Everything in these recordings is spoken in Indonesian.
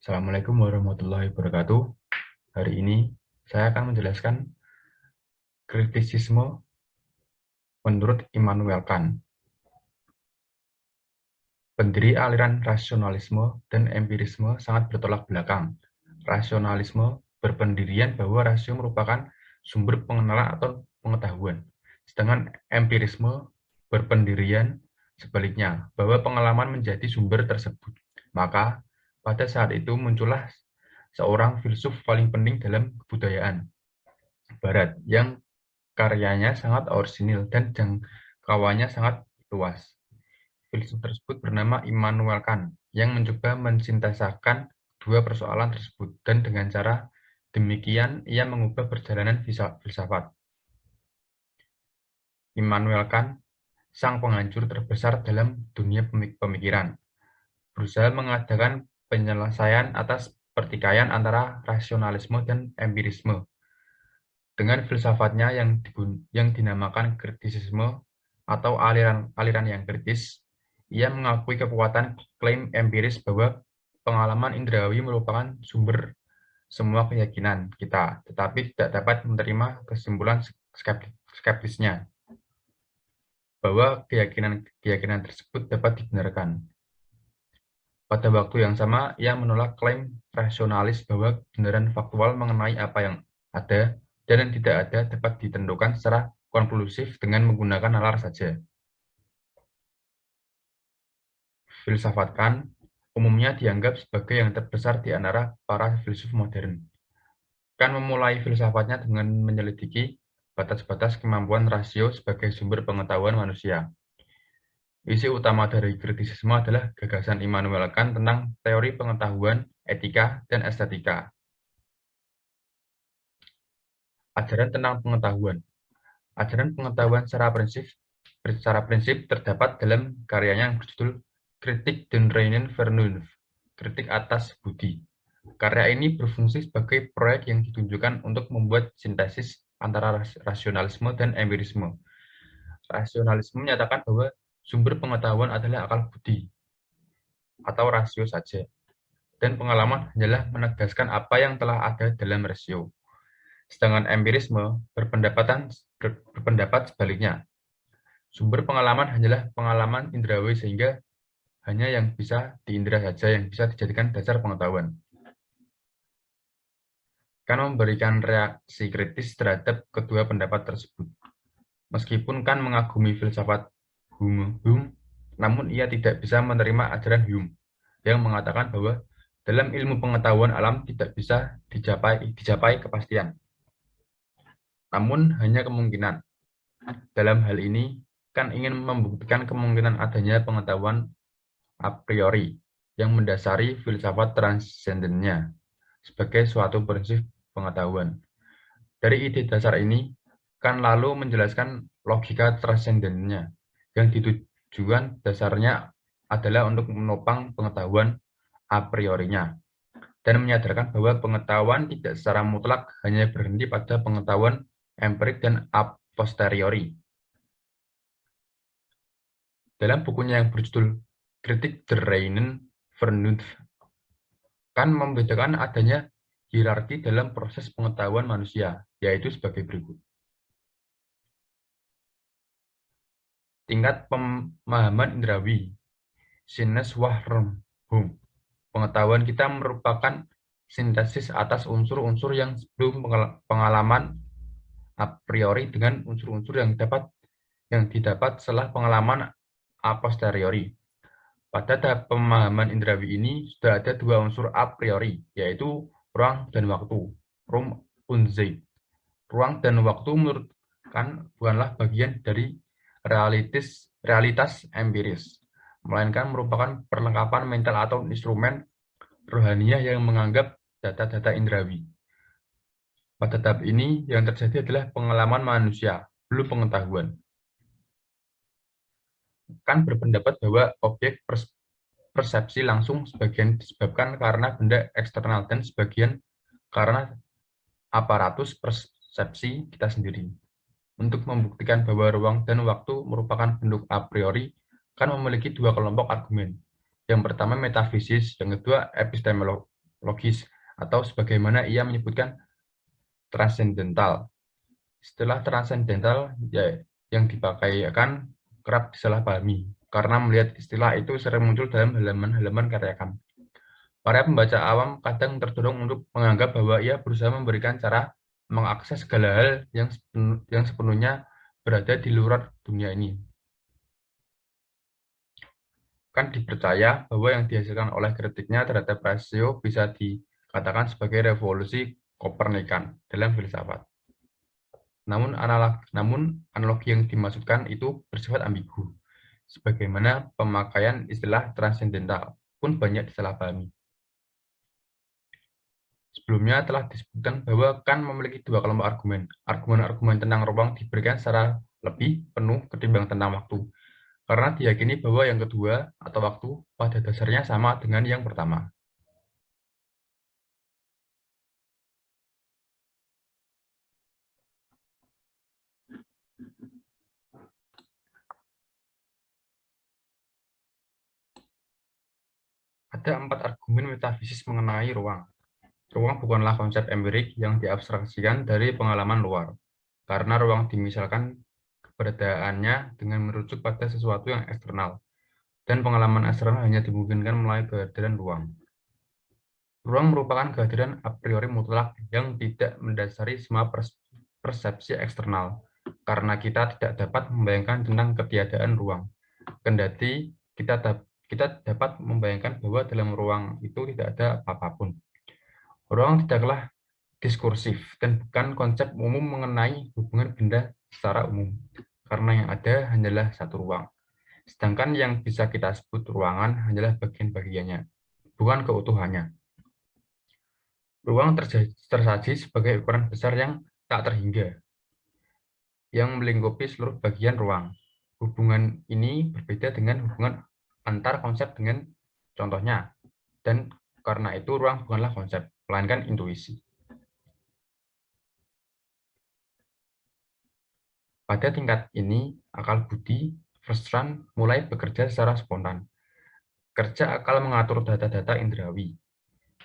Assalamualaikum warahmatullahi wabarakatuh. Hari ini saya akan menjelaskan kritisisme menurut Immanuel Kant. Pendiri aliran rasionalisme dan empirisme sangat bertolak belakang. Rasionalisme berpendirian bahwa rasio merupakan sumber pengenalan atau pengetahuan, sedangkan empirisme berpendirian sebaliknya, bahwa pengalaman menjadi sumber tersebut. Maka, pada saat itu muncullah seorang filsuf paling penting dalam kebudayaan Barat yang karyanya sangat orisinil dan jangkauannya sangat luas. Filsuf tersebut bernama Immanuel Kant yang mencoba mensintesakan dua persoalan tersebut, dan dengan cara demikian ia mengubah perjalanan filsafat. Immanuel Kant, sang penghancur terbesar dalam dunia pemikiran, berusaha mengadakan penyelesaian atas pertikaian antara rasionalisme dan empirisme. Dengan filsafatnya yang dinamakan kritisisme atau aliran yang kritis, ia mengakui kekuatan klaim empiris bahwa pengalaman indrawi merupakan sumber semua keyakinan kita, tetapi tidak dapat menerima kesimpulan skeptisnya bahwa keyakinan tersebut dapat dibenarkan. Pada waktu yang sama, ia menolak klaim rasionalis bahwa kebenaran faktual mengenai apa yang ada dan yang tidak ada dapat ditentukan secara konklusif dengan menggunakan nalar saja. Filsafat Kant umumnya dianggap sebagai yang terbesar di antara para filsuf modern. Kant memulai filsafatnya dengan menyelidiki batas-batas kemampuan rasio sebagai sumber pengetahuan manusia. Isi utama dari kritisisme adalah gagasan Immanuel Kant tentang teori pengetahuan, etika, dan estetika. Ajaran tentang pengetahuan. Ajaran pengetahuan secara prinsip terdapat dalam karyanya yang berjudul Kritik den reinen Vernunft, Kritik atas Budi. Karya ini berfungsi sebagai proyek yang ditunjukkan untuk membuat sintesis antara rasionalisme dan empirisme. Rasionalisme menyatakan bahwa sumber pengetahuan adalah akal budi atau rasio saja, dan pengalaman hanyalah menegaskan apa yang telah ada dalam rasio. Sedangkan empirisme berpendapat sebaliknya. Sumber pengalaman hanyalah pengalaman indrawi sehingga hanya yang bisa diindra saja yang bisa dijadikan dasar pengetahuan. Kant memberikan reaksi kritis terhadap kedua pendapat tersebut. Meskipun Kant mengagumi filsafat Hume, namun ia tidak bisa menerima ajaran Hume yang mengatakan bahwa dalam ilmu pengetahuan alam tidak bisa dicapai kepastian, namun hanya kemungkinan. Dalam hal ini, Kant ingin membuktikan kemungkinan adanya pengetahuan a priori yang mendasari filsafat transendennya sebagai suatu prinsip pengetahuan. Dari ide dasar ini, Kant lalu menjelaskan logika transendennya yang tujuan dasarnya adalah untuk menopang pengetahuan a priorinya dan menyadarkan bahwa pengetahuan tidak secara mutlak hanya berhenti pada pengetahuan empirik dan a posteriori. Dalam bukunya yang berjudul Kritik der reinen Vernunft, Kant membedakan adanya hierarki dalam proses pengetahuan manusia, yaitu sebagai berikut. Tingkat pemahaman indrawi, Sinneswahrnehmung. Pengetahuan kita merupakan sintesis atas unsur-unsur yang sebelum pengalaman a priori dengan unsur-unsur yang didapat setelah pengalaman a posteriori. Pada tahap pemahaman indrawi ini sudah ada dua unsur a priori, yaitu ruang dan waktu, Raum und Zeit. Ruang dan waktu menurut Kant bukanlah bagian dari realitas empiris, melainkan merupakan perlengkapan mental atau instrumen rohaniah yang menganggap data-data indrawi. Pada tahap ini, yang terjadi adalah pengalaman manusia, belum pengetahuan. Kant berpendapat bahwa objek persepsi langsung sebagian disebabkan karena benda eksternal dan sebagian karena aparatus persepsi kita sendiri. Untuk membuktikan bahwa ruang dan waktu merupakan bentuk a priori, Kant memiliki dua kelompok argumen. Yang pertama metafisis, yang kedua logis, atau sebagaimana ia menyebutkan transendental. Istilah transendental ya, yang dipakaikan kerap disalahpahami, karena melihat istilah itu sering muncul dalam halaman-halaman karya Kant. Para pembaca awam kadang terdorong untuk menganggap bahwa ia berusaha memberikan cara mengakses segala hal yang sepenuhnya berada di luar dunia ini. Kan dipercaya bahwa yang dihasilkan oleh kritiknya terhadap rasio bisa dikatakan sebagai revolusi Kopernikan dalam filsafat. Namun analogi yang dimaksudkan itu bersifat ambigu, sebagaimana pemakaian istilah transendental pun banyak disalahpahami. Sebelumnya telah disebutkan bahwa Kant memiliki dua kelompok argumen. Argumen-argumen tentang ruang diberikan secara lebih penuh ketimbang tentang waktu, karena diyakini bahwa yang kedua atau waktu pada dasarnya sama dengan yang pertama. Ada 4 argumen metafisis mengenai ruang. Ruang bukanlah konsep empirik yang diabstraksikan dari pengalaman luar, karena ruang dimisalkan keberadaannya dengan merujuk pada sesuatu yang eksternal, dan pengalaman eksternal hanya dimungkinkan melalui kehadiran ruang. Ruang merupakan kehadiran a priori mutlak yang tidak mendasari semua persepsi eksternal, karena kita tidak dapat membayangkan tentang ketiadaan ruang. Kendati kita dapat membayangkan bahwa dalam ruang itu tidak ada apapun. Ruang tidaklah diskursif dan bukan konsep umum mengenai hubungan benda secara umum, karena yang ada hanyalah satu ruang. Sedangkan yang bisa kita sebut ruangan hanyalah bagian-bagiannya, bukan keutuhannya. Ruang tersaji sebagai ukuran besar yang tak terhingga, yang melingkupi seluruh bagian ruang. Hubungan ini berbeda dengan hubungan antar konsep dengan contohnya, dan karena itu ruang bukanlah konsep, melainkan intuisi. Pada tingkat ini, akal budi Verstrand mulai bekerja secara spontan. Kerja akal mengatur data-data indrawi,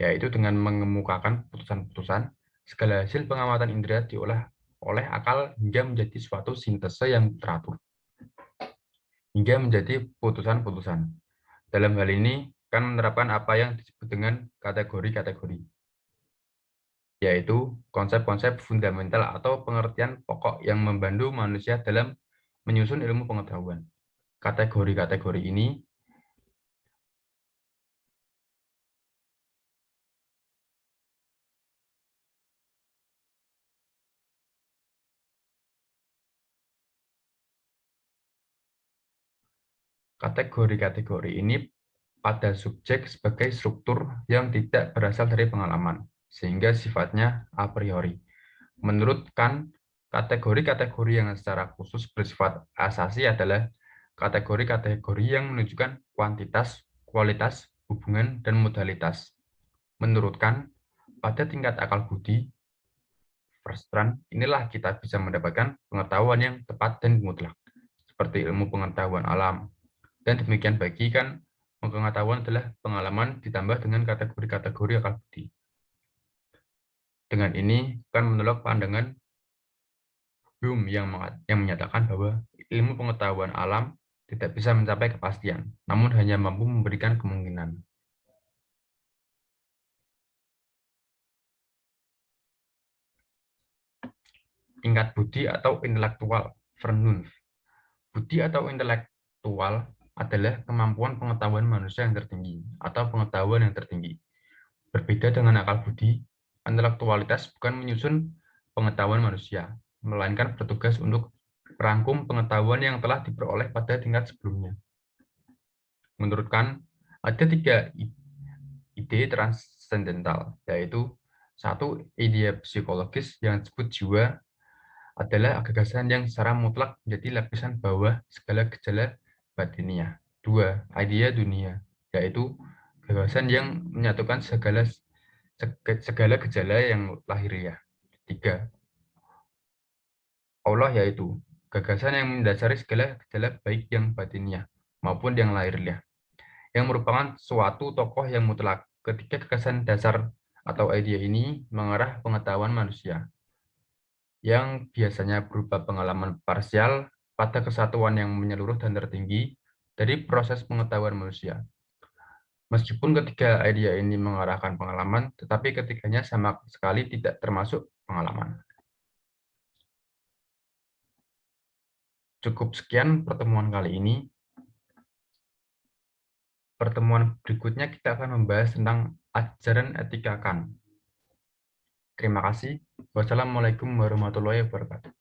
yaitu dengan mengemukakan putusan-putusan. Segala hasil pengamatan indera diolah oleh akal hingga menjadi suatu sintese yang teratur, hingga menjadi putusan-putusan. Dalam hal ini, kan menerapkan apa yang disebut dengan kategori-kategori, yaitu konsep-konsep fundamental atau pengertian pokok yang membantu manusia dalam menyusun ilmu pengetahuan. Kategori-kategori ini pada subjek sebagai struktur yang tidak berasal dari pengalaman, sehingga sifatnya a priori. Menurut Kant, kategori-kategori yang secara khusus bersifat asasi adalah kategori-kategori yang menunjukkan kuantitas, kualitas, hubungan, dan modalitas. Menurut Kant, pada tingkat akal budi, Verstrand, inilah kita bisa mendapatkan pengetahuan yang tepat dan mutlak, seperti ilmu pengetahuan alam. Dan demikian bagi kan, pengetahuan adalah pengalaman ditambah dengan kategori-kategori akal budi. Dengan ini, kan menolak pandangan Hume yang menyatakan bahwa ilmu pengetahuan alam tidak bisa mencapai kepastian, namun hanya mampu memberikan kemungkinan. Tingkat budi atau intelektual, Vernunft. Budi atau intelektual adalah kemampuan pengetahuan manusia yang tertinggi atau pengetahuan yang tertinggi. Berbeda dengan akal budi, intelektualitas bukan menyusun pengetahuan manusia, melainkan bertugas untuk merangkum pengetahuan yang telah diperoleh pada tingkat sebelumnya. Menurut Kant, ada 3 ide transendental, yaitu satu, ide psikologis yang disebut jiwa adalah gagasan yang secara mutlak menjadi lapisan bawah segala gejala batiniah. 2, idea dunia, yaitu gagasan yang menyatukan segala gejala yang lahiriah. 3, Allah, yaitu gagasan yang mendasari segala gejala baik yang batiniah maupun yang lahiriah, yang merupakan suatu tokoh yang mutlak Ketiga gagasan dasar atau ide ini mengarah pengetahuan manusia, yang biasanya berupa pengalaman parsial pada kesatuan yang menyeluruh dan tertinggi dari proses pengetahuan manusia. Meskipun ketiga ide ini mengarahkan pengalaman, tetapi ketiganya sama sekali tidak termasuk pengalaman. Cukup sekian pertemuan kali ini. Pertemuan berikutnya kita akan membahas tentang ajaran etika Kant. Terima kasih. Wassalamualaikum warahmatullahi wabarakatuh.